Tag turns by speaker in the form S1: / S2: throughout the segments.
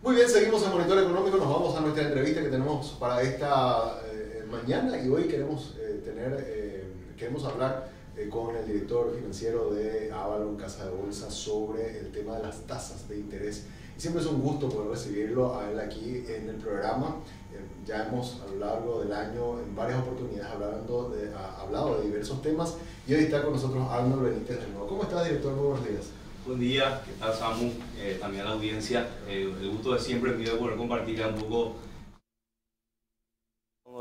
S1: Muy bien, seguimos en Monitor Económico, nos vamos a nuestra entrevista que tenemos para esta mañana y hoy queremos hablar con el director financiero de Avalon Casa de Bolsa sobre el tema de las tasas de interés. Y siempre es un gusto poder recibirlo a él aquí en el programa. Ya hemos a lo largo del año en varias oportunidades hablado de diversos temas y hoy está con nosotros Arnold Benítez de nuevo. ¿Cómo estás, director? Muy buenos días.
S2: Buen día, ¿qué tal, Samu? También a la audiencia. El gusto de siempre mío de poder compartir un poco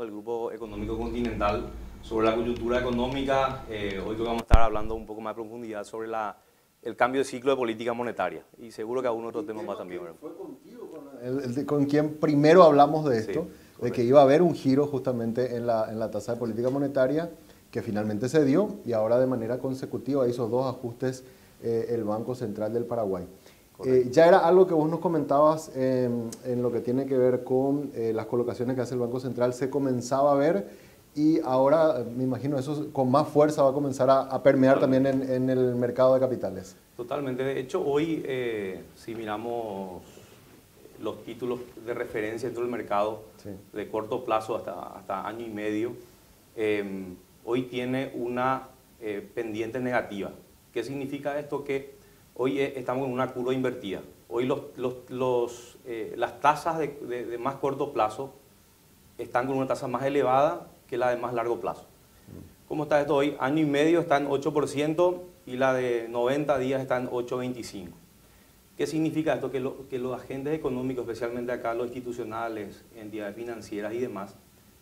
S2: del Grupo Económico Continental sobre la coyuntura económica. Hoy creo que vamos a estar hablando un poco más de profundidad sobre el cambio de ciclo de política monetaria y seguro que algún otro tema más también.
S1: Fue contigo con quien primero hablamos de esto,
S2: sí,
S1: de que iba a haber un giro justamente en la tasa de política monetaria que finalmente se dio y ahora de manera consecutiva hizo dos ajustes el Banco Central del Paraguay. Ya era algo que vos nos comentabas en lo que tiene que ver con las colocaciones que hace el Banco Central, se comenzaba a ver y ahora me imagino eso con más fuerza va a comenzar a permear también en el mercado de capitales.
S2: Totalmente. De hecho, hoy si miramos los títulos de referencia dentro del mercado de corto plazo hasta año y medio, hoy tiene una pendiente negativa. ¿Qué significa esto? Que hoy estamos en una curva invertida. Hoy las tasas de más corto plazo están con una tasa más elevada que la de más largo plazo. ¿Cómo está esto hoy? Año y medio está en 8% y la de 90 días está en 8,25%. ¿Qué significa esto? Que los agentes económicos, especialmente acá los institucionales, entidades financieras y demás,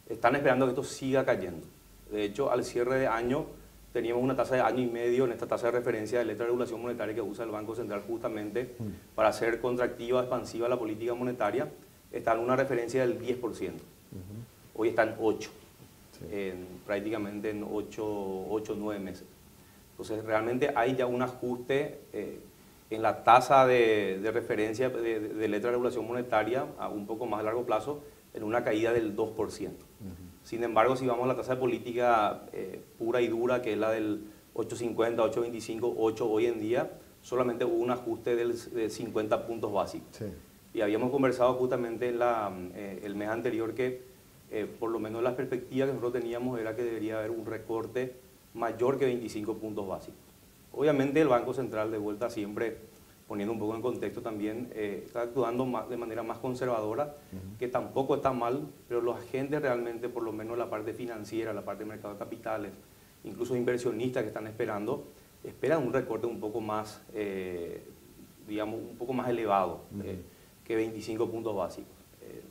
S2: están esperando que esto siga cayendo. De hecho, al cierre de año teníamos una tasa de año y medio en esta tasa de referencia de letra de regulación monetaria que usa el Banco Central justamente para hacer contractiva, expansiva la política monetaria. Está en una referencia del 10%. Hoy está en 8%, prácticamente en 8 o 9 meses. Entonces, realmente hay ya un ajuste en la tasa de referencia de letra de regulación monetaria a un poco más a largo plazo en una caída del 2%. Sin embargo, si vamos a la tasa de política pura y dura, que es la del 8,50, 8,25, 8 hoy en día, solamente hubo un ajuste de 50 puntos básicos. Sí. Y habíamos conversado justamente el mes anterior que por lo menos las perspectivas que nosotros teníamos era que debería haber un recorte mayor que 25 puntos básicos. Obviamente el Banco Central, de vuelta siempre poniendo un poco en contexto también, está actuando de manera más conservadora, que tampoco está mal, pero los agentes realmente, por lo menos la parte financiera, la parte de mercado de capitales, incluso inversionistas que están esperan un recorte un poco más, digamos, un poco más elevado que 25 puntos básicos.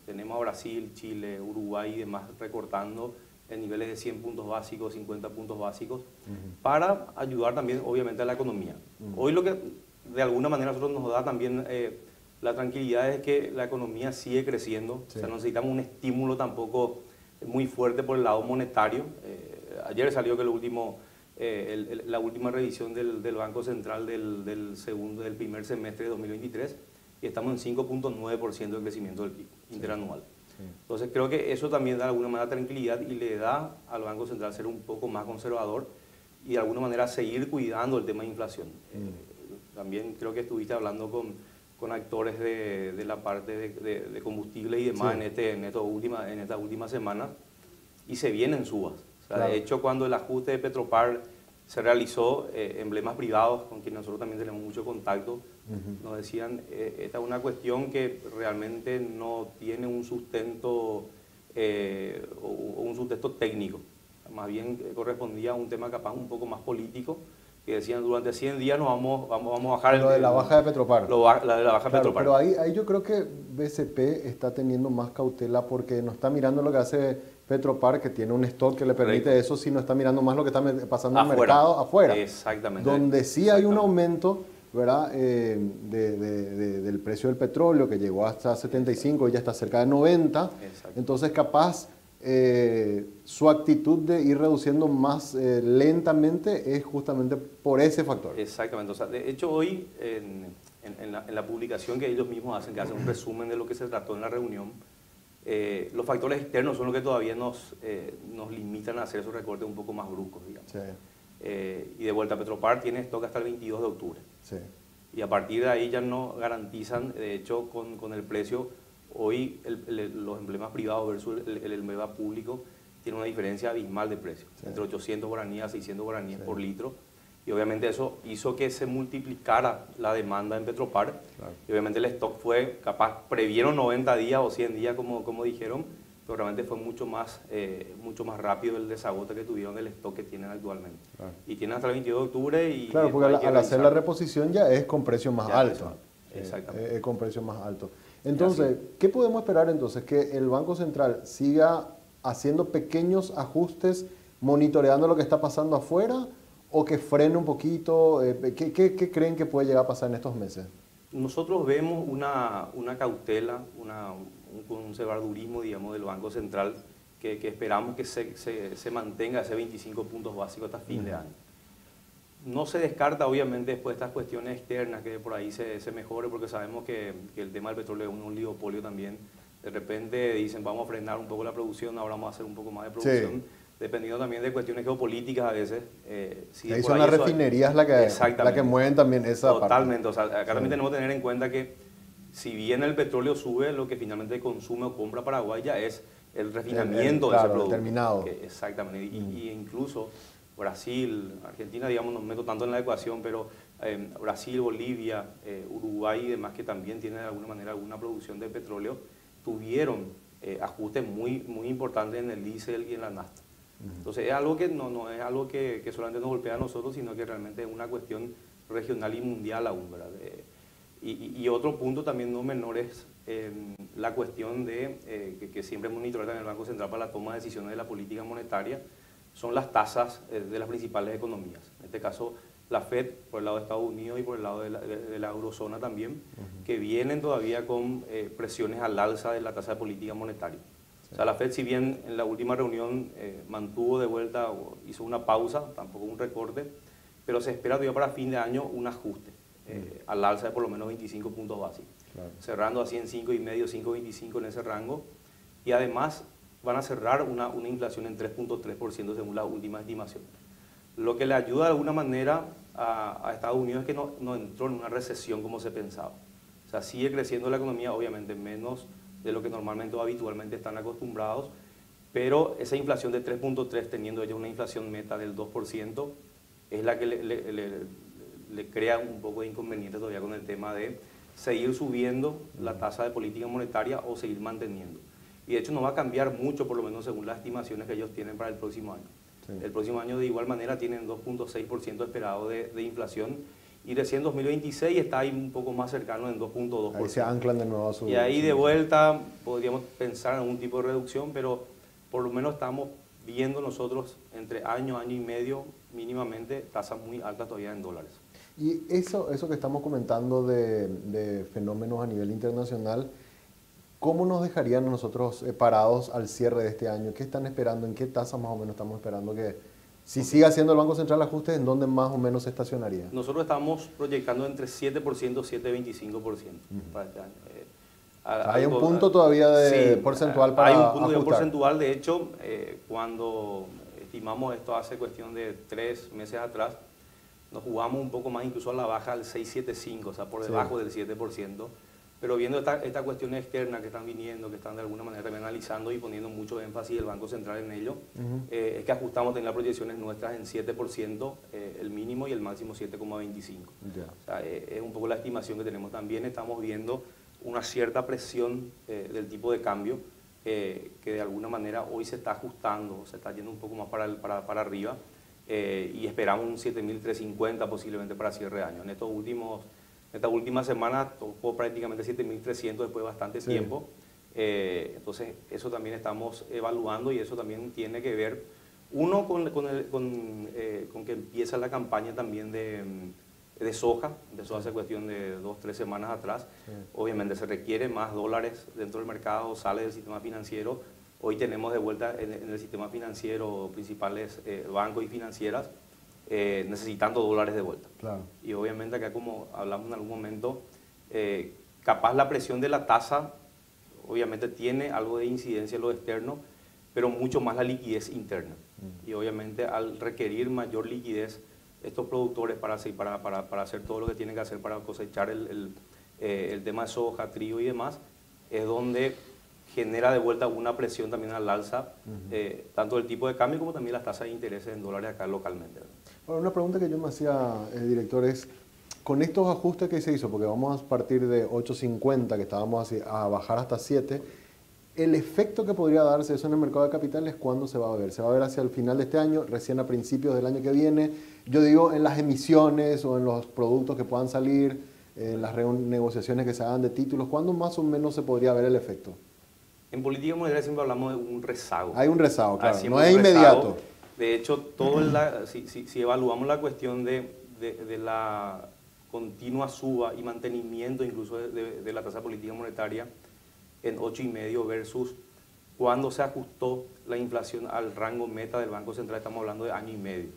S2: Tenemos a Brasil, Chile, Uruguay y demás recortando en niveles de 100 puntos básicos, 50 puntos básicos, para ayudar también, obviamente, a la economía. Hoy lo que de alguna manera nosotros nos da también la tranquilidad es que la economía sigue creciendo. Sí. O sea, no necesitamos un estímulo tampoco muy fuerte por el lado monetario. Ayer salió que la última revisión del Banco Central del primer semestre de 2023 y estamos en 5,9% de crecimiento del PIB interanual. Sí. Entonces creo que eso también da de alguna manera tranquilidad y le da al Banco Central ser un poco más conservador y de alguna manera seguir cuidando el tema de inflación. También creo que estuviste hablando con actores de la parte de combustibles y demás en esta última semana y se vienen subas. O sea, claro. De hecho, cuando el ajuste de Petropar se realizó, emblemas privados con quienes nosotros también tenemos mucho contacto, nos decían, esta es una cuestión que realmente no tiene un sustento o un sustento técnico. Más bien correspondía a un tema capaz un poco más político, que decían durante 100 días nos vamos a bajar
S1: lo de la baja de Petropar.
S2: La de la baja de Petropar.
S1: Pero ahí yo creo que BCP está teniendo más cautela porque no está mirando lo que hace Petropar, que tiene un stock que le permite eso, sino está mirando más lo que está pasando en el mercado afuera.
S2: Exactamente.
S1: Donde sí hay un aumento, ¿verdad? Del precio del petróleo que llegó hasta 75 y ya está cerca de 90. Entonces capaz su actitud de ir reduciendo más lentamente es justamente por ese factor.
S2: Exactamente. O sea, de hecho hoy en la publicación que ellos mismos hacen, que hacen un resumen de lo que se trató en la reunión, los factores externos son los que todavía nos limitan a hacer esos recortes un poco más bruscos, digamos. Sí. Y de vuelta, Petropar tiene stock hasta el 22 de octubre. Sí. y a partir de ahí ya no garantizan, de hecho con el precio, hoy los emblemas privados versus el emblema público tiene una diferencia abismal de precio, entre 800 guaraníes a 600 guaraníes por litro, y obviamente eso hizo que se multiplicara la demanda en Petropar, y obviamente el stock fue capaz, previeron 90 días o 100 días como dijeron, pero realmente fue mucho más rápido el desagote que tuvieron del stock que tienen actualmente. Y tienen hasta el 22 de octubre y...
S1: Claro, porque al hacer la reposición ya es con precio más alto.
S2: Exactamente.
S1: Es con precio más alto. Entonces, ¿qué podemos esperar entonces? ¿Que el Banco Central siga haciendo pequeños ajustes, monitoreando lo que está pasando afuera, o que frene un poquito? ¿Qué creen que puede llegar a pasar en estos meses?
S2: Nosotros vemos una cautela, un conservadurismo, digamos, del Banco Central que esperamos que se mantenga ese 25 puntos básicos hasta fin de año. No se descarta, obviamente, después de estas cuestiones externas que por ahí se mejore, porque sabemos que el tema del petróleo es un oligopolio también. De repente dicen, vamos a frenar un poco la producción, ahora vamos a hacer un poco más de producción, dependiendo también de cuestiones geopolíticas a veces.
S1: Ahí son las refinerías las que mueven también esa parte.
S2: Totalmente, o sea, acá también tenemos que tener en cuenta que si bien el petróleo sube, lo que finalmente consume o compra Paraguay ya es el refinamiento de ese producto.
S1: Terminado.
S2: Exactamente, y incluso Brasil, Argentina, digamos, no meto tanto en la ecuación, pero Brasil, Bolivia, Uruguay y demás, que también tienen de alguna manera alguna producción de petróleo, tuvieron ajustes muy importantes en el diésel y en la nafta. Entonces es algo que no es algo que solamente nos golpea a nosotros, sino que realmente es una cuestión regional y mundial aún, ¿verdad? Y otro punto también no menor es la cuestión de que siempre monitorea en el Banco Central para la toma de decisiones de la política monetaria, son las tasas de las principales economías. En este caso, la Fed por el lado de Estados Unidos y por el lado de la eurozona también, que vienen todavía con presiones al alza de la tasa de política monetaria. O sea, la Fed, si bien en la última reunión mantuvo de vuelta, o hizo una pausa, tampoco un recorte, pero se espera todavía para fin de año un ajuste al alza de por lo menos 25 puntos básicos, cerrando así en 5,5, 5,25 en ese rango, y además van a cerrar una inflación en 3,3% según las últimas estimaciones. Lo que le ayuda de alguna manera a Estados Unidos es que no entró en una recesión como se pensaba. O sea, sigue creciendo la economía, obviamente menos de lo que normalmente o habitualmente están acostumbrados, pero esa inflación de 3,3, teniendo ellos una inflación meta del 2%, es la que le crea un poco de inconveniente todavía con el tema de seguir subiendo la tasa de política monetaria o seguir manteniendo. Y de hecho no va a cambiar mucho, por lo menos según las estimaciones que ellos tienen para el próximo año. El próximo año de igual manera tienen 2,6% esperado de inflación, y recién 2026 está ahí un poco más cercano en 2,2%.
S1: Ahí se anclan de nuevo a su...
S2: Y ahí de vuelta podríamos pensar en algún tipo de reducción, pero por lo menos estamos viendo nosotros entre año y medio mínimamente tasas muy altas todavía en dólares.
S1: Y eso que estamos comentando de fenómenos a nivel internacional, ¿cómo nos dejarían nosotros parados al cierre de este año? ¿Qué están esperando? ¿En qué tasa más o menos estamos esperando que, si sigue haciendo el Banco Central ajustes, en dónde más o menos se estacionaría?
S2: Nosotros estamos proyectando entre 7% y 7,25% para este año.
S1: Hay un punto todavía de porcentual para
S2: ajustar. Hay un punto de porcentual, de hecho, cuando estimamos esto hace cuestión de 3 meses atrás, nos jugamos un poco más incluso a la baja al 6,75, o sea, por debajo del 7%. Pero viendo esta cuestión externa que están viniendo, que están de alguna manera también analizando y poniendo mucho énfasis el Banco Central en ello, es que ajustamos en las proyecciones nuestras en 7%, el mínimo, y el máximo 7,25. O sea, es un poco la estimación que tenemos. También estamos viendo una cierta presión del tipo de cambio que de alguna manera hoy se está ajustando, se está yendo un poco más para arriba, y esperamos un 7.350 posiblemente para cierre de año. Esta última semana tocó prácticamente 7.300 después de bastante tiempo. Entonces, eso también estamos evaluando, y eso también tiene que ver, uno, con que empieza la campaña también de soja. Empezó hace cuestión de 2-3 semanas atrás. Obviamente se requiere más dólares dentro del mercado, sale del sistema financiero. Hoy tenemos de vuelta en el sistema financiero principales bancos y financieras necesitando dólares de vuelta.
S1: Claro.
S2: Y obviamente acá, como hablamos en algún momento, capaz la presión de la tasa obviamente tiene algo de incidencia en lo externo, pero mucho más la liquidez interna. Y obviamente al requerir mayor liquidez estos productores para hacer todo lo que tienen que hacer para cosechar el tema de soja, trigo y demás, es donde genera de vuelta una presión también al alza, tanto del tipo de cambio como también las tasas de interés en dólares acá localmente.
S1: Bueno, una pregunta que yo me hacía, director, es, con estos ajustes que se hizo, porque vamos a partir de 8.50, que estábamos a bajar hasta 7, el efecto que podría darse eso en el mercado de capitales, ¿cuándo se va a ver? ¿Se va a ver hacia el final de este año, recién a principios del año que viene? Yo digo, en las emisiones o en los productos que puedan salir, en las renegociaciones que se hagan de títulos, ¿cuándo más o menos se podría ver el efecto?
S2: En política monetaria siempre hablamos de un rezago.
S1: Hay un rezago, claro, no
S2: es
S1: inmediato.
S2: De hecho, si evaluamos la cuestión de la continua suba y mantenimiento incluso de la tasa política monetaria en 8,5 versus cuando se ajustó la inflación al rango meta del Banco Central, estamos hablando de año y medio.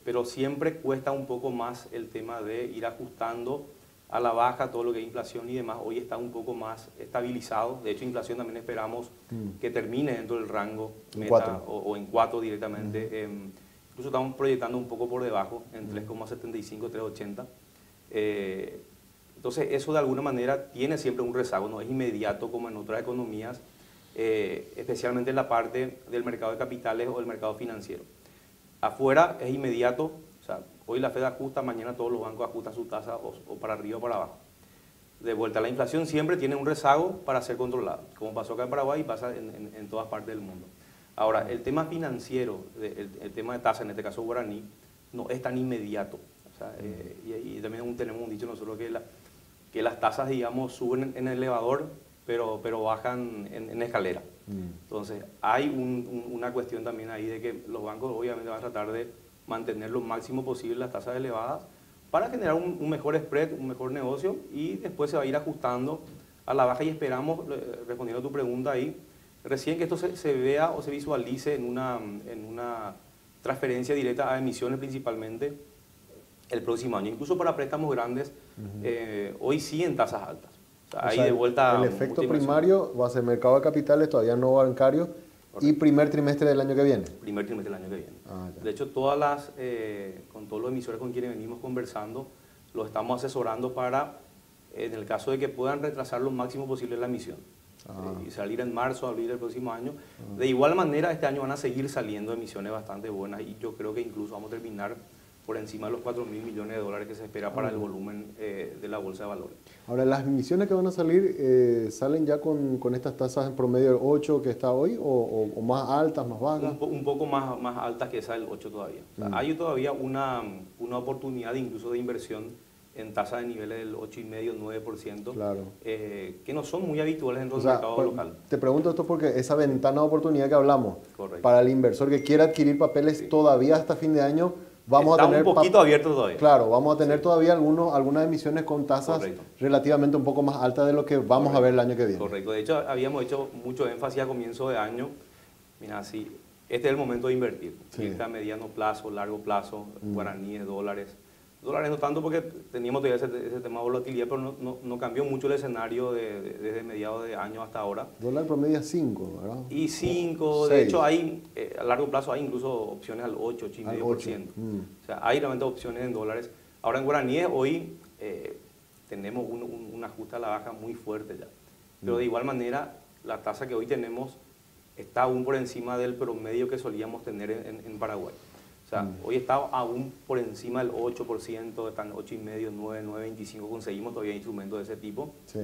S2: Pero siempre cuesta un poco más el tema de ir ajustando a la baja todo lo que es inflación y demás. Hoy está un poco más estabilizado. De hecho, inflación también esperamos que termine dentro del rango meta o en 4 directamente. Incluso estamos proyectando un poco por debajo, en 3,75, 3,80. Entonces, eso de alguna manera tiene siempre un rezago, no es inmediato como en otras economías, especialmente en la parte del mercado de capitales o del mercado financiero. Afuera es inmediato, o sea, hoy la Fed ajusta, mañana todos los bancos ajustan su tasa o para arriba o para abajo. De vuelta, la inflación siempre tiene un rezago para ser controlado, como pasó acá en Paraguay y pasa en todas partes del mundo. Ahora, el tema financiero, el tema de tasa, en este caso guaraní, no es tan inmediato. O sea, y también tenemos un dicho nosotros que las tasas, digamos, suben en el elevador, pero bajan en escalera. Entonces, hay una cuestión también ahí de que los bancos obviamente van a tratar de mantener lo máximo posible las tasas elevadas para generar un mejor spread, un mejor negocio, y después se va a ir ajustando a la baja y esperamos, respondiendo a tu pregunta ahí, recién que esto se vea o se visualice en una transferencia directa a emisiones principalmente el próximo año, incluso para préstamos grandes, hoy sí en tasas altas. O sea, de vuelta
S1: el efecto primario va a ser mercado de capitales, todavía no bancario, y primer trimestre del año que viene.
S2: Primer trimestre del año que viene. De hecho, con todos los emisores con quienes venimos conversando, los estamos asesorando para, en el caso de que puedan retrasar lo máximo posible la emisión. Y salir en marzo, abril del próximo año. De igual manera, este año van a seguir saliendo emisiones bastante buenas y yo creo que incluso vamos a terminar por encima de los 4.000 millones de dólares que se espera para el volumen de la bolsa de valores.
S1: Ahora, ¿las emisiones que van a salir salen ya con estas tasas en promedio del 8 que está hoy o más altas, más bajas?
S2: Un poco más altas que esa del 8 todavía. O sea, hay todavía una oportunidad incluso de inversión en tasas de niveles del 8,5, 9%,
S1: claro.
S2: Que no son muy habituales dentro del mercado local.
S1: Te pregunto esto porque esa ventana de oportunidad que hablamos,
S2: correcto,
S1: para el inversor que quiera adquirir papeles todavía hasta fin de año, vamos a tener
S2: un poquito abierto todavía.
S1: Claro, vamos a tener todavía algunas emisiones con tasas relativamente un poco más altas de lo que vamos a ver el año que viene.
S2: Correcto, de hecho habíamos hecho mucho énfasis a comienzo de año. Mira, sí, este es el momento de invertir. Está a mediano plazo, largo plazo, guaraníes, dólares. Dólares no tanto porque teníamos todavía ese tema de volatilidad, pero no cambió mucho el escenario desde mediados de año hasta ahora.
S1: Dólar promedio 5, ¿verdad?
S2: Y 5, de hecho hay, a largo plazo hay incluso opciones al 8, 8,5%. O sea, hay realmente opciones en dólares. Ahora en guaraníes hoy tenemos un ajuste a la baja muy fuerte ya. Pero de igual manera, la tasa que hoy tenemos está aún por encima del promedio que solíamos tener en Paraguay. O sea, hoy está aún por encima del 8%, están 8,5, 9, 9,25, conseguimos todavía instrumentos de ese tipo. Sí.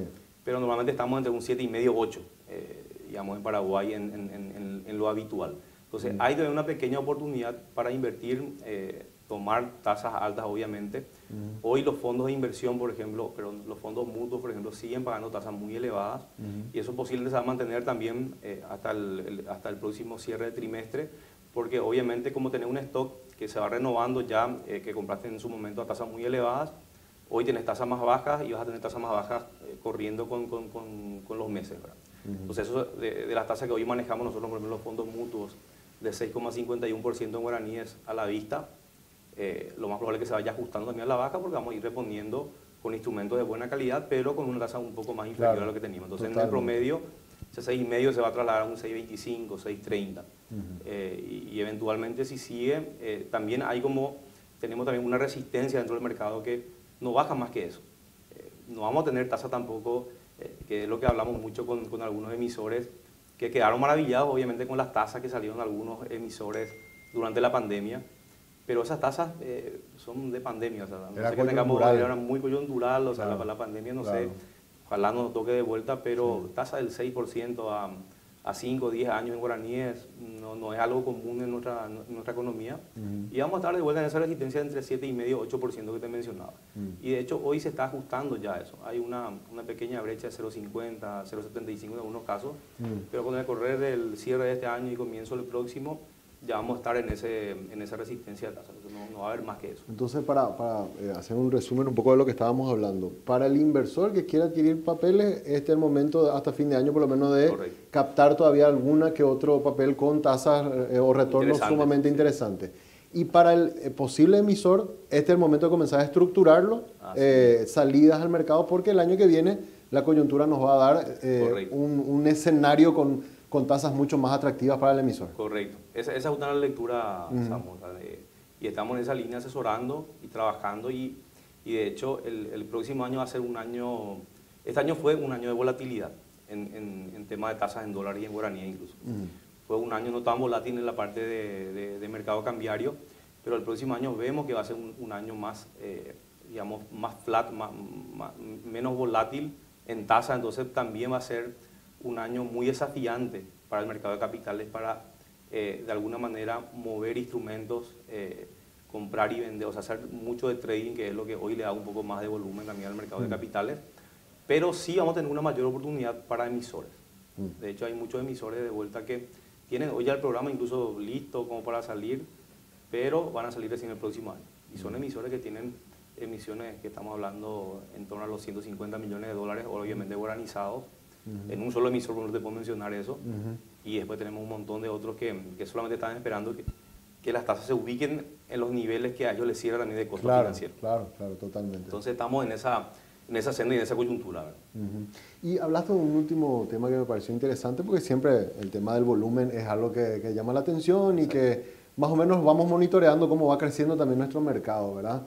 S2: Pero normalmente estamos entre un 7,5, 8, digamos, en Paraguay en lo habitual. Entonces, hay todavía una pequeña oportunidad para invertir, tomar tasas altas, obviamente. Hoy los fondos de inversión, por ejemplo, pero los fondos mutuos, por ejemplo, siguen pagando tasas muy elevadas y eso posiblemente se va a mantener también hasta el próximo cierre de trimestre, porque obviamente como tenés un stock que se va renovando ya, que compraste en su momento a tasas muy elevadas, hoy tenés tasas más bajas y vas a tener tasas más bajas corriendo con los meses, ¿verdad? Entonces eso de las tasas que hoy manejamos nosotros, por ejemplo, los fondos mutuos de 6,51% en guaraníes a la vista, lo más probable es que se vaya ajustando también a la baja porque vamos a ir respondiendo con instrumentos de buena calidad, pero con una tasa un poco más inferior a lo que teníamos. Entonces en el promedio ese 6,5 se va a trasladar a un 6,25, 6,30. Y eventualmente si sigue, también tenemos también una resistencia dentro del mercado que no baja más que eso. No vamos a tener tasa tampoco, que es lo que hablamos mucho con algunos emisores, que quedaron maravillados obviamente con las tasas que salieron algunos emisores durante la pandemia, pero esas tasas son de pandemia, o sea, no sé que tengamos, era muy coyuntural, o sea, claro, la pandemia no sé, ojalá no nos toque de vuelta, pero tasa del 6% a 5 o 10 años en guaraníes no es algo común en nuestra economía. Y vamos a estar de vuelta en esa resistencia entre 7,5 y 8% que te mencionaba. Y de hecho hoy se está ajustando ya eso. Hay una pequeña brecha de 0,50, 0,75 en algunos casos, pero con el correr del cierre de este año y comienzo del próximo, ya vamos a estar en esa resistencia de tasa. No va a haber más que eso.
S1: Entonces, para hacer un resumen un poco de lo que estábamos hablando, para el inversor que quiera adquirir papeles, este es el momento hasta fin de año por lo menos de captar todavía alguna que otro papel con tasas o retornos sumamente interesantes. Y para el posible emisor, este es el momento de comenzar a estructurarlo, salidas al mercado, porque el año que viene la coyuntura nos va a dar un escenario con tasas mucho más atractivas para el emisor.
S2: Correcto. Esa es una lectura, Samuel, y estamos en esa línea asesorando y trabajando y de hecho el próximo año va a ser un año, este año fue un año de volatilidad en tema de tasas en dólares y en guaraní incluso. Fue un año no tan volátil en la parte de mercado cambiario, pero el próximo año vemos que va a ser un año más, digamos, más flat, menos volátil en tasa, entonces también va a ser un año muy desafiante para el mercado de capitales para de alguna manera mover instrumentos, comprar y vender, o sea, hacer mucho de trading, que es lo que hoy le da un poco más de volumen también al mercado de capitales, pero sí vamos a tener una mayor oportunidad para emisores. De hecho, hay muchos emisores de vuelta que tienen hoy ya el programa incluso listo como para salir, pero van a salir recién el próximo año. Y son emisores que tienen emisiones que estamos hablando en torno a los 150 millones de dólares, obviamente guaranizados. En un solo emisor, no te puedo mencionar eso. Y después tenemos un montón de otros que solamente están esperando que las tasas se ubiquen en los niveles que a ellos les sirva también de costo financiero.
S1: Claro, totalmente.
S2: Entonces estamos en esa senda y en esa coyuntura.
S1: Y hablaste de un último tema que me pareció interesante, porque siempre el tema del volumen es algo que llama la atención y que más o menos vamos monitoreando cómo va creciendo también nuestro mercado, ¿verdad?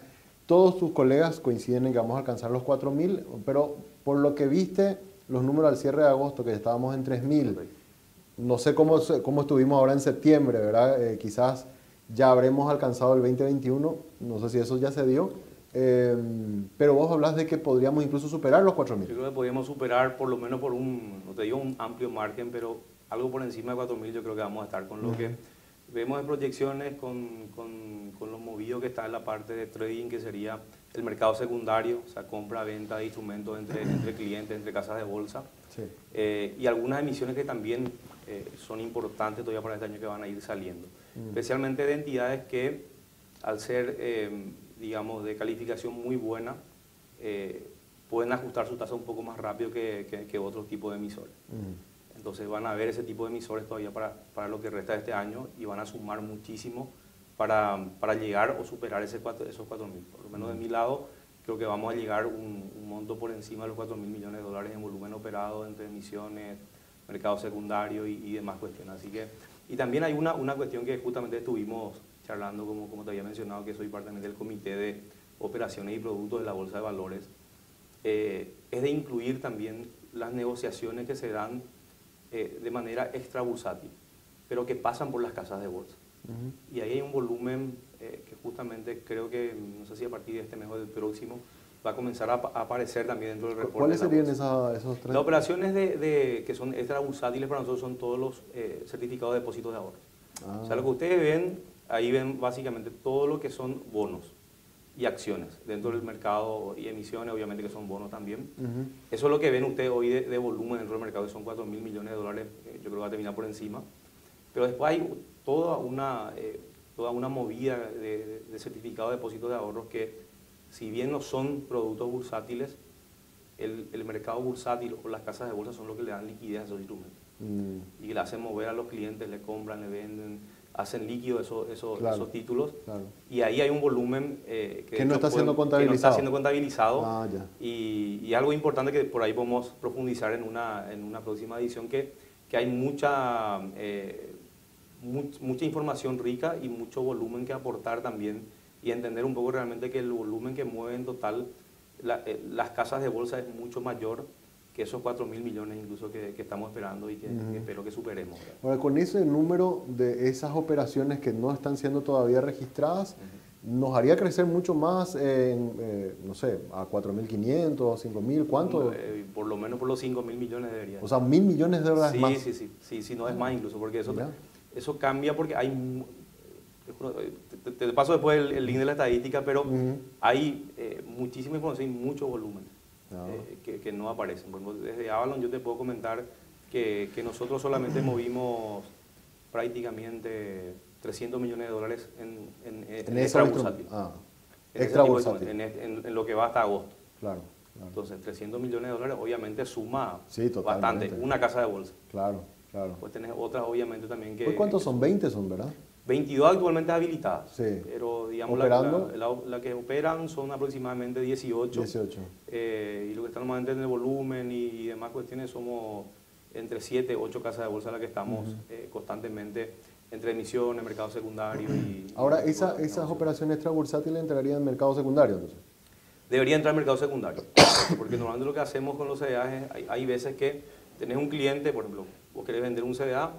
S1: Todos tus colegas coinciden en que vamos a alcanzar los 4.000, pero por lo que viste, los números al cierre de agosto, que estábamos en 3.000, no sé cómo estuvimos ahora en septiembre, ¿verdad? Quizás ya habremos alcanzado el 2021, no sé si eso ya se dio, pero vos hablas de que podríamos incluso superar los 4.000.
S2: Yo creo que podríamos superar por lo menos por no te digo un amplio margen, pero algo por encima de 4.000 yo creo que vamos a estar con lo que vemos en proyecciones, con lo movido que está en la parte de trading, que sería el mercado secundario, o sea, compra, venta de instrumentos entre clientes, entre casas de bolsa, y algunas emisiones que también son importantes todavía para este año que van a ir saliendo, especialmente de entidades que al ser, digamos, de calificación muy buena, pueden ajustar su tasa un poco más rápido que otros tipos de emisores. Entonces van a ver ese tipo de emisores todavía para lo que resta de este año y van a sumar muchísimo para llegar o superar esos 4.000. Por lo menos de mi lado, creo que vamos a llegar un monto por encima de los 4.000 millones de dólares en volumen operado entre emisiones, mercado secundario y demás cuestiones. Así que, y también hay una cuestión que justamente estuvimos charlando, como te había mencionado, que soy parte del comité de operaciones y productos de la Bolsa de Valores, es de incluir también las negociaciones que se dan de manera extrabursátil, pero que pasan por las casas de bolsa. Y ahí hay un volumen que justamente creo que, no sé si a partir de este mes o del próximo, va a comenzar a aparecer también dentro del reporte.
S1: ¿Cuáles serían esos tres?
S2: Las operaciones que son extrabursátiles para nosotros son todos los certificados de depósitos de ahorro. O sea, lo que ustedes ven, ahí ven básicamente todo lo que son bonos y acciones dentro del mercado y emisiones, obviamente que son bonos también. Eso es lo que ven ustedes hoy de volumen dentro del mercado, que son 4.000 millones de dólares, yo creo que va a terminar por encima. Pero después hay toda una movida de certificados de depósitos de ahorros que, si bien no son productos bursátiles, el mercado bursátil o las casas de bolsa son los que le dan liquidez a esos instrumentos. Y le hacen mover a los clientes, le compran, le venden, hacen líquido esos títulos.
S1: Claro.
S2: Y ahí hay un volumen
S1: que no está siendo contabilizado.
S2: Que no está siendo contabilizado.
S1: Ah, ya.
S2: Y algo importante que por ahí podemos profundizar en una próxima edición, que hay mucha información rica y mucho volumen que aportar también, y entender un poco realmente que el volumen que mueve en total las casas de bolsa es mucho mayor que esos 4.000 millones incluso que estamos esperando y que espero que superemos.
S1: Ahora, con ese número de esas operaciones que no están siendo todavía registradas, nos haría crecer mucho más, no sé, a 4.500, 5.000, ¿cuánto?
S2: Por lo menos por los 5.000 millones debería.
S1: O sea, 1.000 millones de dólares más.
S2: Sí, no es más incluso, porque eso cambia porque hay... Te paso después el link de la estadística, pero hay muchísima información y mucho volumen que no aparecen. Bueno, desde Avalon yo te puedo comentar que nosotros solamente movimos prácticamente 300 millones de dólares en extra bursátil.
S1: Extra bursátil.
S2: En lo que va hasta agosto.
S1: Claro.
S2: Entonces, 300 millones de dólares obviamente suma
S1: bastante.
S2: Una casa de bolsa.
S1: Claro.
S2: Pues tenés otras obviamente también que...
S1: Pues ¿cuántos son? 20 son, ¿verdad?
S2: 22 actualmente habilitadas,
S1: sí.
S2: Pero digamos la que operan son aproximadamente 18. Y lo que están normalmente en el volumen y demás cuestiones somos entre 7 u 8 casas de bolsa las que estamos constantemente entre emisiones, mercado secundario y...
S1: Ahora, ¿esas operaciones extrabursátiles entrarían en mercado secundario entonces?
S2: Debería entrar en mercado secundario, porque normalmente lo que hacemos con los CDAs es, hay veces que tenés un cliente, por ejemplo, vos querés vender un CDA,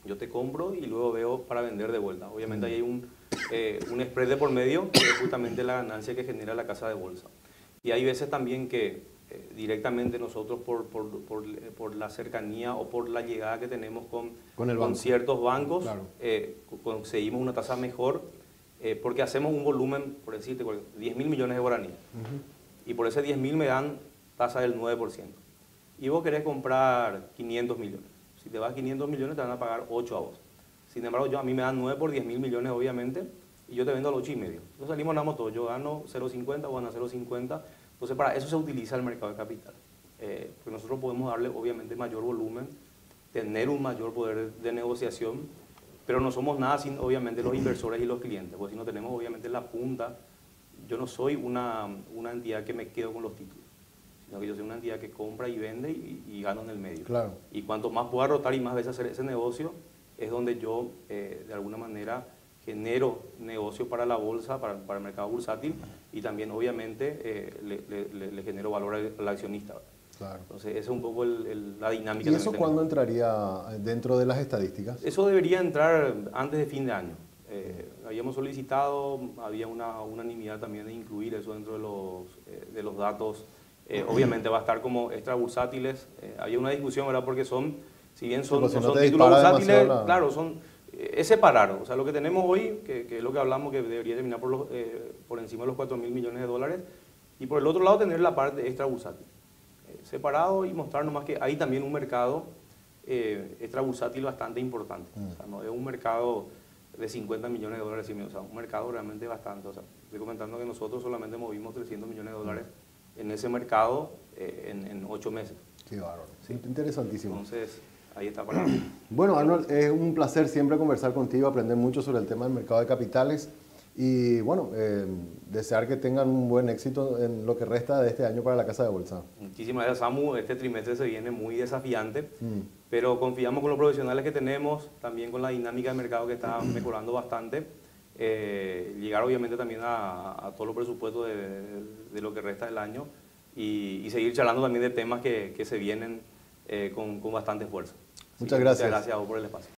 S2: yo te compro y luego veo para vender de vuelta. Obviamente ahí hay un spread de por medio, que es justamente la ganancia que genera la casa de bolsa. Y hay veces también que directamente nosotros por la cercanía o por la llegada que tenemos con ciertos bancos, conseguimos una tasa mejor, porque hacemos un volumen, por decirte, 10.000 millones de guaraníes. Y por ese 10.000 me dan tasa del 9%. Y vos querés comprar 500 millones. Si te vas a 500 millones te van a pagar 8 a vos. Sin embargo, a mí me dan 9 por 10.000 millones obviamente, y yo te vendo al 8,5. Entonces salimos, ganamos todo. Yo gano 0,50, vos ganas 0,50. Entonces para eso se utiliza el mercado de capital. Porque nosotros podemos darle obviamente mayor volumen, tener un mayor poder de negociación, pero no somos nada sin obviamente los inversores y los clientes. Porque si no tenemos obviamente la punta, yo no soy una entidad que me quedo con los títulos, sino que yo soy una entidad que compra y vende y gano en el medio.
S1: Claro.
S2: Y cuanto más pueda rotar y más veces hacer ese negocio, es donde yo de alguna manera genero negocio para la bolsa, para el mercado bursátil, y también obviamente le genero valor al accionista.
S1: Claro.
S2: Entonces esa es un poco la dinámica.
S1: ¿Y eso cuándo entraría dentro de las estadísticas?
S2: Eso debería entrar antes de fin de año. Habíamos solicitado, había una unanimidad también de incluir eso dentro de los datos. Obviamente va a estar como extra bursátiles. Había una discusión, ¿verdad? Porque si bien son títulos bursátiles, claro, es separar. O sea, lo que tenemos hoy, que es lo que hablamos, que debería terminar por encima de los 4.000 millones de dólares, y por el otro lado tener la parte extra bursátil. Separado y mostrar nomás que hay también un mercado extra bursátil bastante importante. O sea, no es un mercado de 50 millones de dólares, o sea, un mercado realmente bastante. O sea, estoy comentando que nosotros solamente movimos 300 millones de dólares en ese mercado en 8 meses.
S1: Qué bárbaro. Sí. Interesantísimo.
S2: Entonces, ahí está para...
S1: Bueno, Arnold, es un placer siempre conversar contigo, aprender mucho sobre el tema del mercado de capitales y, bueno, desear que tengan un buen éxito en lo que resta de este año para la Casa de Bolsa.
S2: Muchísimas gracias, Samu. Este trimestre se viene muy desafiante, pero confiamos con los profesionales que tenemos, también con la dinámica de mercado que está mejorando bastante. Llegar obviamente también a todos los presupuestos de lo que resta del año y seguir charlando también de temas que se vienen con bastante fuerza.
S1: Muchas gracias.
S2: Muchas gracias a vos por el espacio.